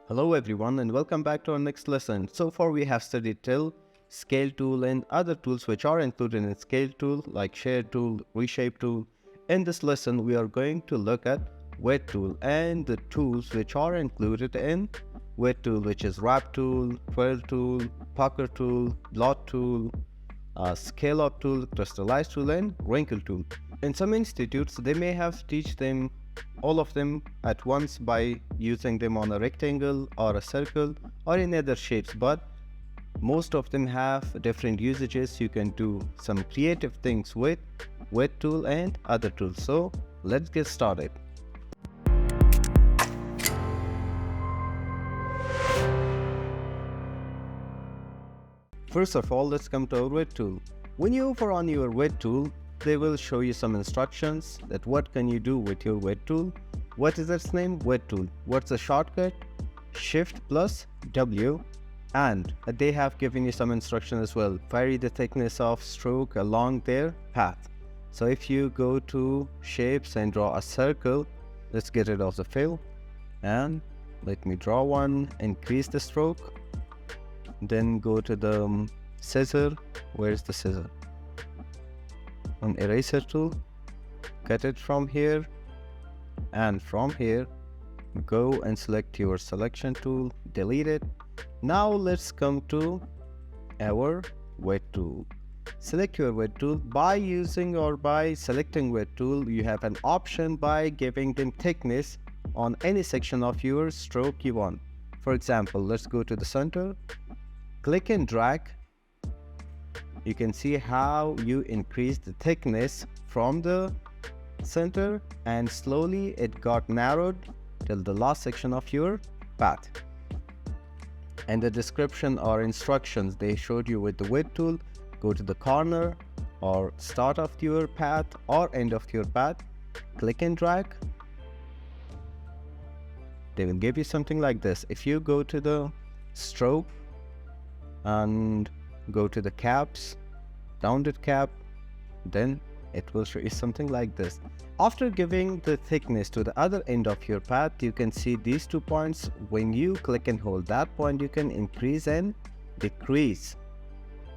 Hello everyone and welcome back to our next lesson. So far we have studied till, scale tool and other tools which are included in scale tool like share tool, reshape tool. In this lesson we are going to look at wet tool and the tools which are included in wet tool, which is wrap tool, twirl tool, pucker tool, blot tool, scale up tool, crystallize tool and wrinkle tool. In some institutes they may have teach them all of them at once by using them on a rectangle or a circle or in other shapes, but most of them have different usages. You can do some creative things with wet tool and other tools. So let's get started. First of all, let's come to our wet tool. When you hover on your wet tool, they will show you some instructions that what can you do with your wet tool. What is its name? Wet tool. What's the shortcut? Shift plus W. And they have given you some instruction as well. Vary the thickness of stroke along their path. So if you go to shapes and draw a circle, let's get rid of the fill and let me draw one. Increase the stroke, then go to the scissor. Where's the scissor? An eraser tool, cut it from here, and from here go and select your selection tool, delete it. Now let's come to our wet tool. Select your wet tool. By using or by selecting wet tool, you have an option by giving them thickness on any section of your stroke you want. For example, let's go to the center, click and drag. You can see how you increase the thickness from the center and slowly it got narrowed till the last section of your path. And the description or instructions they showed you with the wet tool, go to the corner or start of your path or end of your path, click and drag. They will give you something like this. If you go to the stroke and go to the caps, rounded cap, then it will show you something like this. After giving the thickness to the other end of your path, you can see these 2 points. When you click and hold that point, you can increase and decrease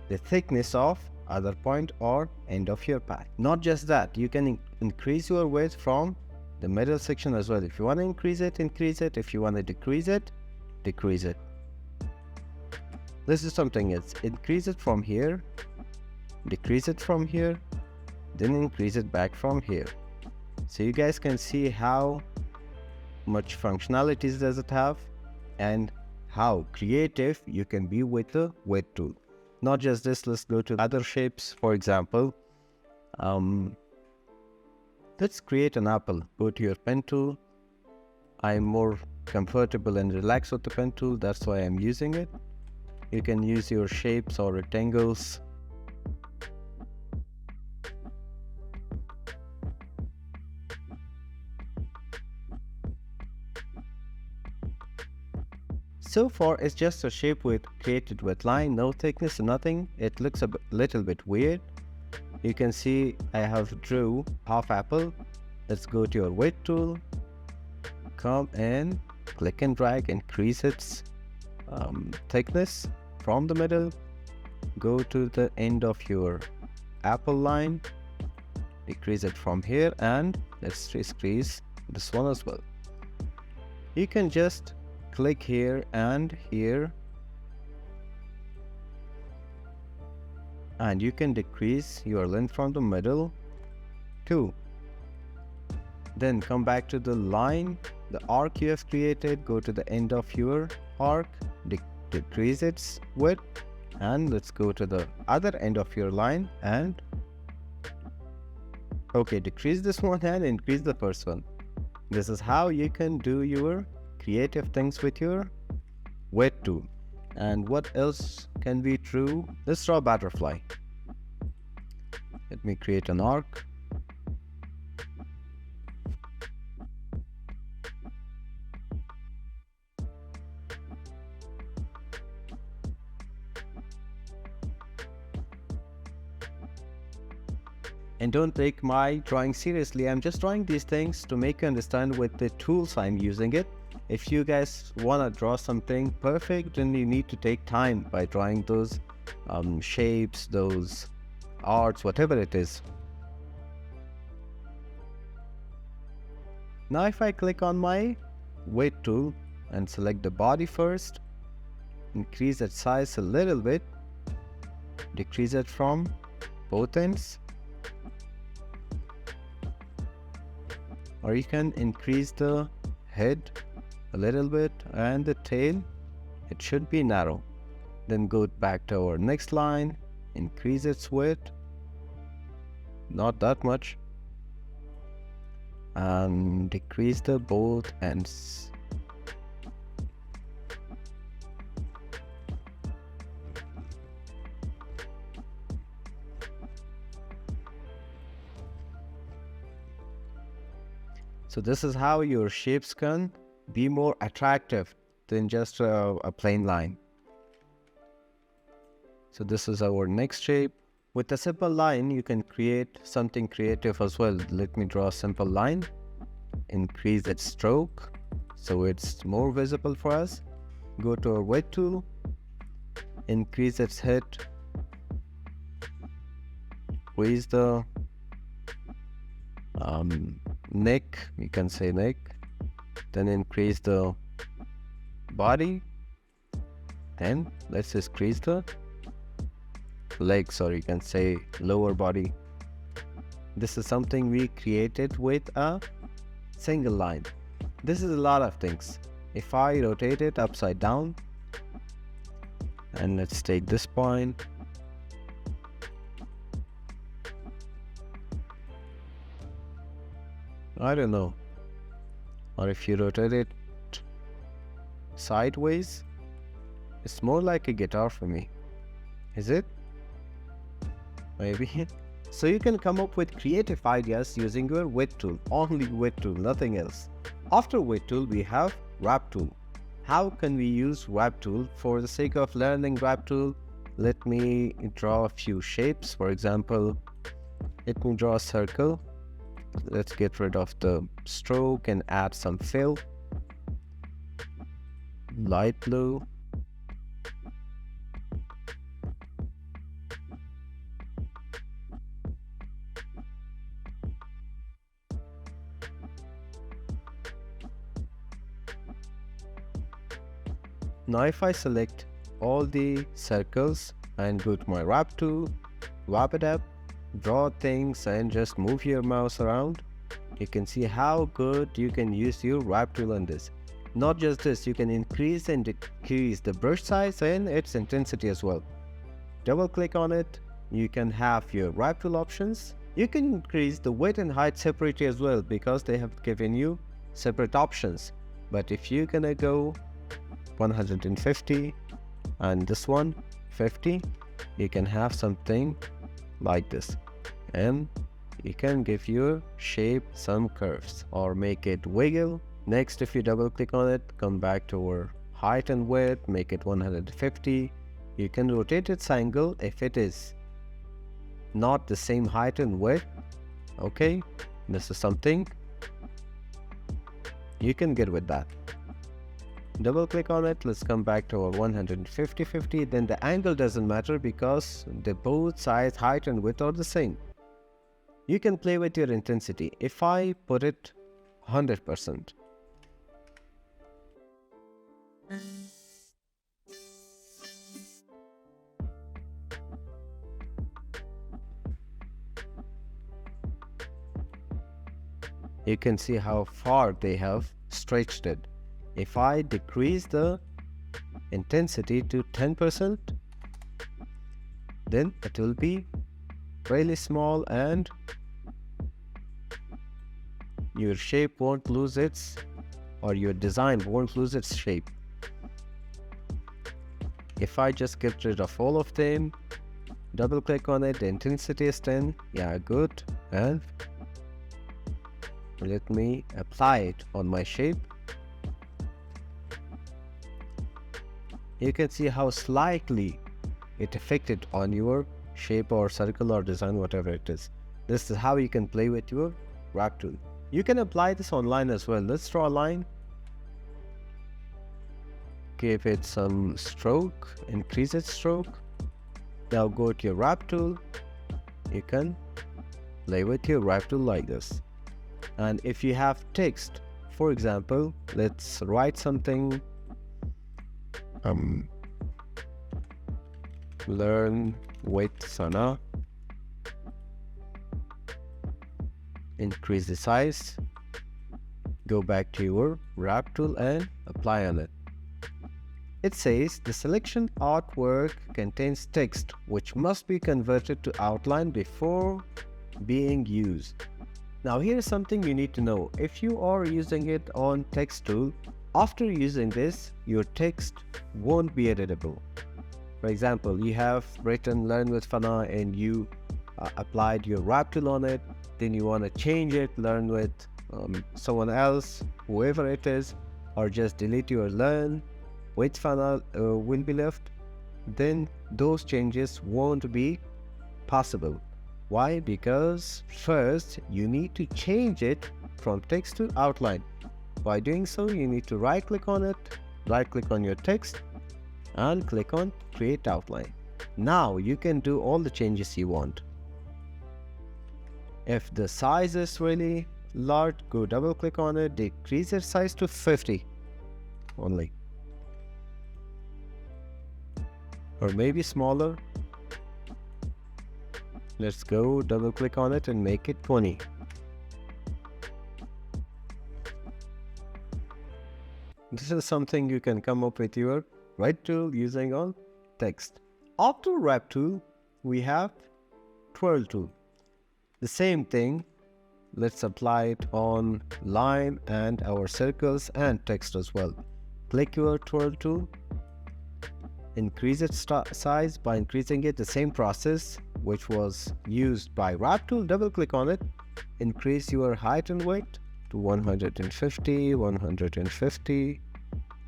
the thickness of other point or end of your path. Not just that, you can increase your width from the middle section as well. If you want to increase it, increase it. If you want to decrease it, decrease it. This is something else. Increase it from here, decrease it from here, then increase it back from here. So you guys can see how much functionalities does it have and how creative you can be with the wet tool. Not just this, let's go to other shapes. For example, let's create an apple. Go to your pen tool. I'm more comfortable and relaxed with the pen tool, that's why I'm using it. You can use your shapes or rectangles. So far it's just a shape with created with line, no thickness, nothing. It looks a little bit weird. You can see I have drew half apple. Let's go to your wet tool, come and click and drag, increase its thickness from the middle, go to the end of your apple line, decrease it from here, and let's decrease this one as well. You can just click here and here, and you can decrease your length from the middle too. Then come back to the line, the arc you have created, go to the end of your arc, decrease its width, and let's go to the other end of your line and decrease this one and increase the first one. This is how you can do your creative things with your wet tool. And what else can be true? Let's draw a butterfly. Let me create an arc. And don't take my drawing seriously. I'm just drawing these things to make you understand with the tools I'm using it. If you guys want to draw something perfect, then you need to take time by drawing those shapes, those arts, whatever it is. Now if I click on my weight tool and select the body first, increase its size a little bit, decrease it from both ends, or you can increase the head a little bit and the tail, it should be narrow. Then go back to our next line, increase its width, not that much, and decrease the both ends. So this is how your shapes can be more attractive than just a plain line. So this is our next shape. With a simple line, you can create something creative as well. Let me draw a simple line. Increase its stroke so it's more visible for us. Go to our weight tool. Increase its head. Increase the neck. You can say neck. Then increase the body. Then let's increase the legs, or you can say lower body. This is something we created with a single line. This is a lot of things. If I rotate it upside down, and let's take this point, I don't know, or if you rotate it sideways, it's more like a guitar for me. Is it? Maybe. So you can come up with creative ideas using your weight tool, only weight tool, nothing else. After weight tool, we have wrap tool. How can we use wrap tool? For the sake of learning wrap tool, let me draw a few shapes. For example, let me draw a circle. Let's get rid of the stroke and add some fill. Light blue. Now if I select all the circles and go to my wrap tool, wrap it up, draw things and just move your mouse around, you can see how good you can use your wrap tool on this. Not just this, you can increase and decrease the brush size and its intensity as well. Double click on it, you can have your wrap tool options. You can increase the width and height separately as well because they have given you separate options. But if you're gonna go 150 and this one 50, you can have something like this, and you can give your shape some curves or make it wiggle. Next, if you double click on it, come back to our height and width, make it 150. You can rotate its angle if it is not the same height and width. Okay, this is something you can get with that. Double click on it, let's come back to our 150-50, then the angle doesn't matter because the both size, height and width are the same. You can play with your intensity. If I put it 100%, you can see how far they have stretched it. If I decrease the intensity to 10%, then it will be really small and your shape won't lose its, or your design won't lose its shape. If I just get rid of all of them, double click on it, the intensity is 10, yeah, good, and let me apply it on my shape. You can see how slightly it affected on your shape or circle or design, whatever it is. This is how you can play with your wrap tool. You can apply this online as well. Let's draw a line give it some stroke, increase its stroke. Now go to your wrap tool. You can play with your wrap tool like this. And if you have text, for example, let's write something. Learn with Fana. Increase the size. Go back to your wrap tool and apply on it. It says the selection artwork contains text which must be converted to outline before being used. Now here's something you need to know. If you are using it on text tool, after using this, your text won't be editable. For example, you have written learn with Fana and you applied your wrap tool on it, then you want to change it, learn with someone else, whoever it is, or just delete your learn with Fana will be left, then those changes won't be possible. Why? Because first you need to change it from text to outline. By doing so, you need to right click on it, right click on your text and click on create outline. Now you can do all the changes you want. If the size is really large, go double click on it, decrease its size to 50 only, or maybe smaller. Let's go double click on it and make it 20. This is something you can come up with your right tool using on text. After wrap tool, we have twirl tool. The same thing, let's apply it on line and our circles and text as well. Click your twirl tool, increase its size by increasing it, the same process which was used by wrap tool. Double click on it, increase your height and weight to 150, 150.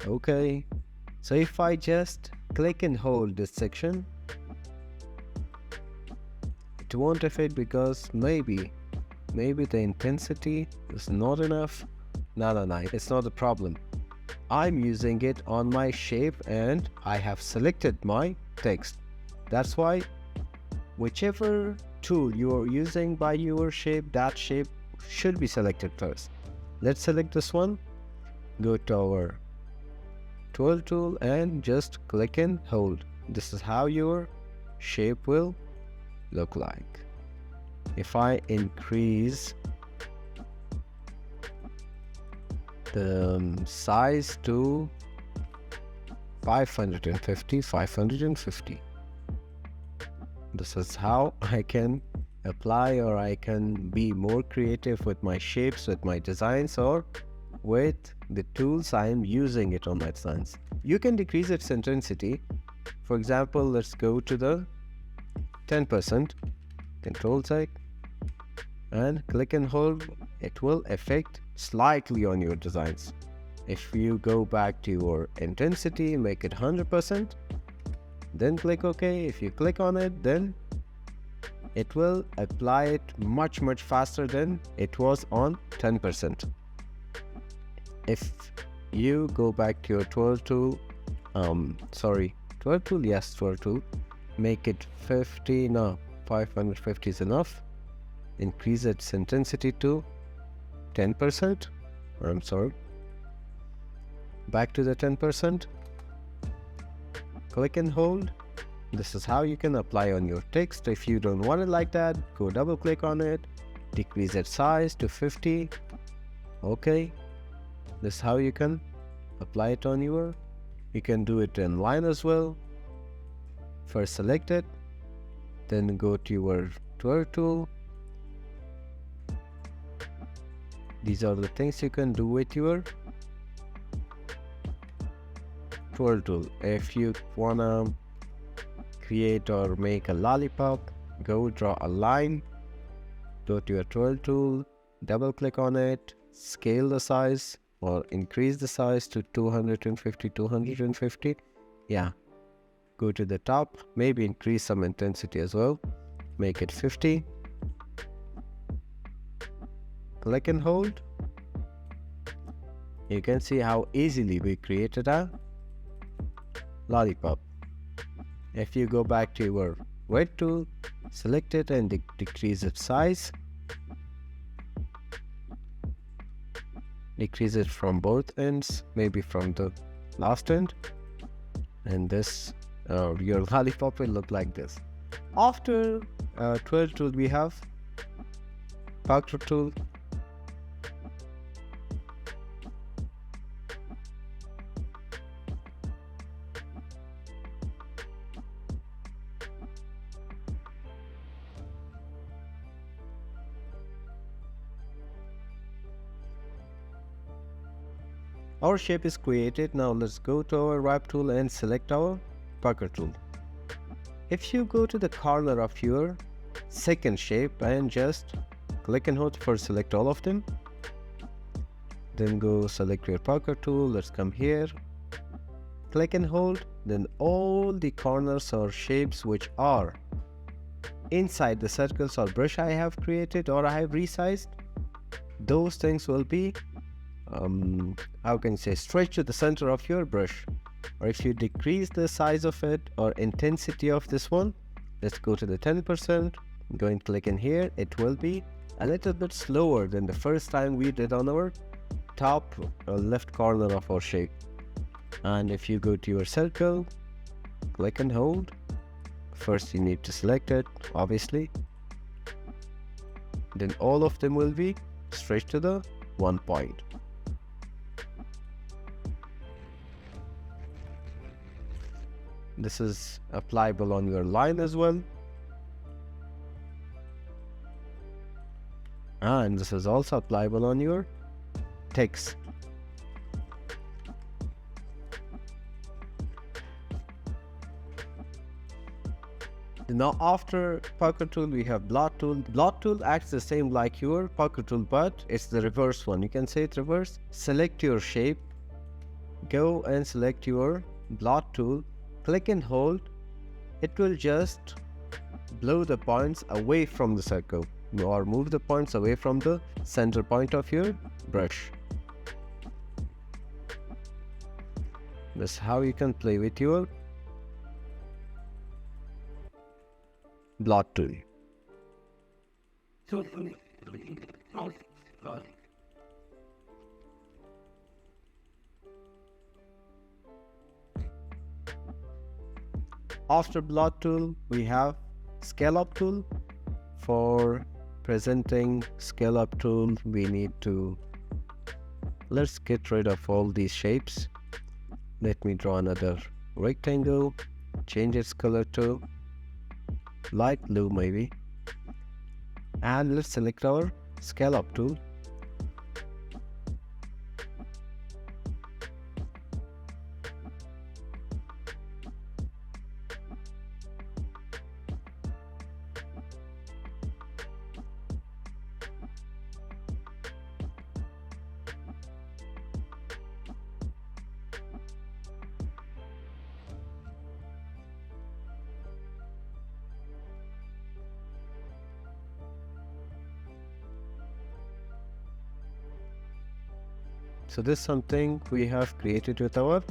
Okay, so if I just click and hold this section, it won't affect because maybe the intensity is not enough. No, it's not a problem. I'm using it on my shape and I have selected my text. That's why whichever tool you are using by your shape, that shape should be selected first. Let's select this one, go to our twirl tool and just click and hold. This is how your shape will look like. If I increase the size to 550, this is how I can apply, or I can be more creative with my shapes, with my designs, or with the tools I am using it on my designs. You can decrease its intensity. For example, let's go to the 10%, control check and click and hold. It will affect slightly on your designs. If you go back to your intensity, make it 100%, then click OK. If you click on it, then it will apply it much faster than it was on 10%. If you go back to your twirl tool, twirl tool, make it 50, no, 550 is enough. Increase its intensity to 10%, back to the 10%, click and hold. This is how you can apply on your text. If you don't want it like that, go double click on it, decrease its size to 50. Okay, this is how you can apply it on your, you can do it in line as well. First select it, then go to your twirl tool. These are the things you can do with your twirl tool. If you wanna create or make a lollipop, go draw a line, go to your twirl tool, double click on it, scale the size or increase the size to 250. Yeah, go to the top, maybe increase some intensity as well, make it 50, click and hold. You can see how easily we created a lollipop. If you go back to your wet tool, select it and decrease its size. Decrease it from both ends, maybe from the last end, and this your lollipop will look like this. After twirl tool, we have pucker tool. Our shape is created. Now let's go to our wrap tool and select our pucker tool. If you go to the corner of your second shape and just click and hold for select all of them, then go select your pucker tool. Let's come here, click and hold, then all the corners or shapes which are inside the circles or brush I have created or I have resized, those things will be how can you say, stretch to the center of your brush. Or if you decrease the size of it or intensity of this one, let's go to the 10%, go and click in here, it will be a little bit slower than the first time we did on our top left corner of our shape. And if you go to your circle, click and hold, first you need to select it, obviously, then all of them will be stretched to the one point. This is applicable on your line as well. And this is also applicable on your text. Now after pucker tool, we have blot tool. Blot tool acts the same like your pucker tool, but it's the reverse one. You can say it reverse. Select your shape, go and select your blot tool, click and hold. It will just blow the points away from the circle or move the points away from the center point of your brush. That's how you can play with your blot tool. After blot tool, we have scallop tool. For presenting scallop tool, we need to, let's get rid of all these shapes. Let me draw another rectangle, change its color to light blue maybe, and let's select our scallop tool. So this is something we have created with our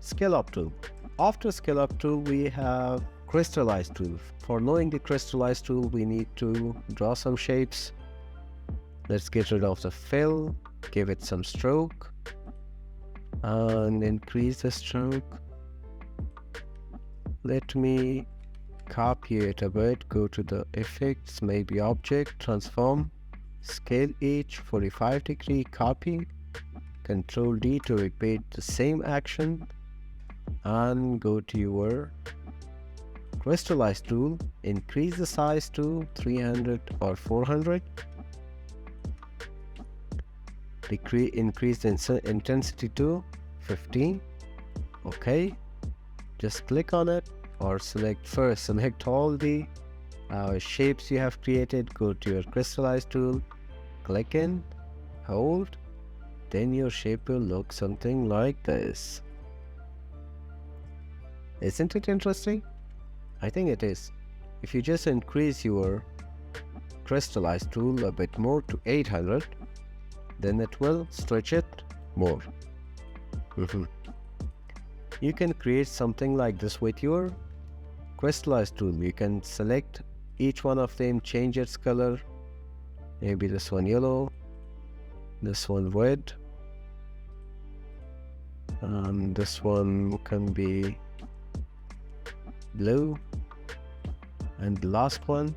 scallop tool. After scallop tool, we have crystallize tool. For knowing the crystallize tool, we need to draw some shapes. Let's get rid of the fill, give it some stroke, and increase the stroke. Let me copy it a bit, go to the effects, maybe object, transform, scale each 45 degree, copy, Control D to repeat the same action, and go to your crystallize tool, increase the size to 300 or 400, increase the intensity to 15. Okay, just click on it or select all the shapes you have created, go to your crystallize tool, click in, hold, then your shape will look something like this. Isn't it interesting? I think it is. If you just increase your crystallize tool a bit more to 800, then it will stretch it more. You can create something like this with your crystallize tool. You can select each one of them, change its color, maybe this one yellow, this one red, and this one can be blue, and the last one,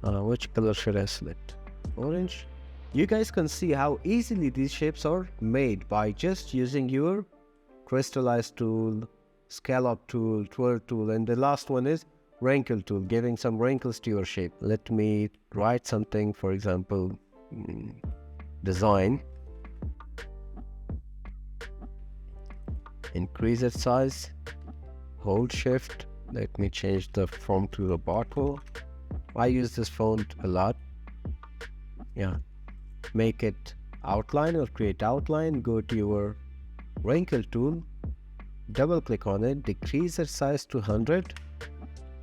which color should I select? Orange. You guys can see how easily these shapes are made by just using your crystallize tool, scallop tool, twirl tool, and the last one is wrinkle tool, giving some wrinkles to your shape. Let me write something, for example, design. Increase its size, hold shift. Let me change the font to the bottle. I use this font a lot. Yeah, make it outline or create outline. Go to your wrinkle tool, double click on it, decrease the size to 100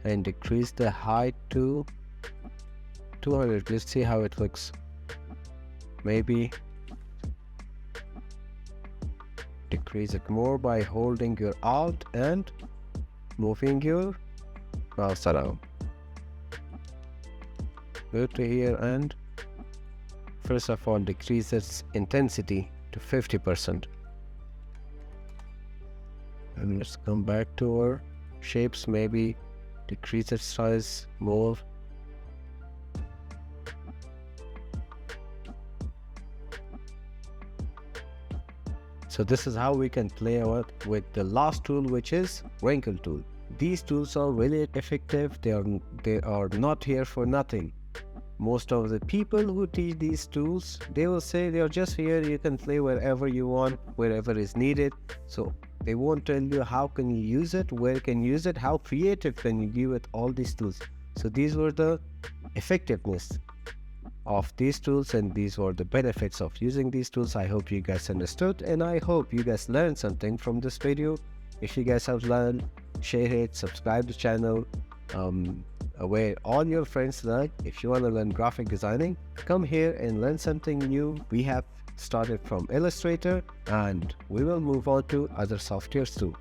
and decrease the height to 200. Let's see how it looks. Maybe decrease it more by holding your Alt and moving your mouse around. Go to here and first of all decrease its intensity to 50%. And let's come back to our shapes, maybe decrease its size more. So this is how we can play out with the last tool, which is wrinkle tool. These tools are really effective. They are not here for nothing. Most of the people who teach these tools, they will say they are just here, you can play wherever you want, wherever is needed. So they won't tell you how can you use it, where can you use it, how creative can you be with all these tools. So these were the effectiveness of these tools, and these were the benefits of using these tools. I hope you guys understood, and I hope you guys learned something from this video. If you guys have learned, share it, subscribe to the channel, where all your friends learn. If you want to learn graphic designing, come here and learn something new. We have started from Illustrator and we will move on to other softwares too.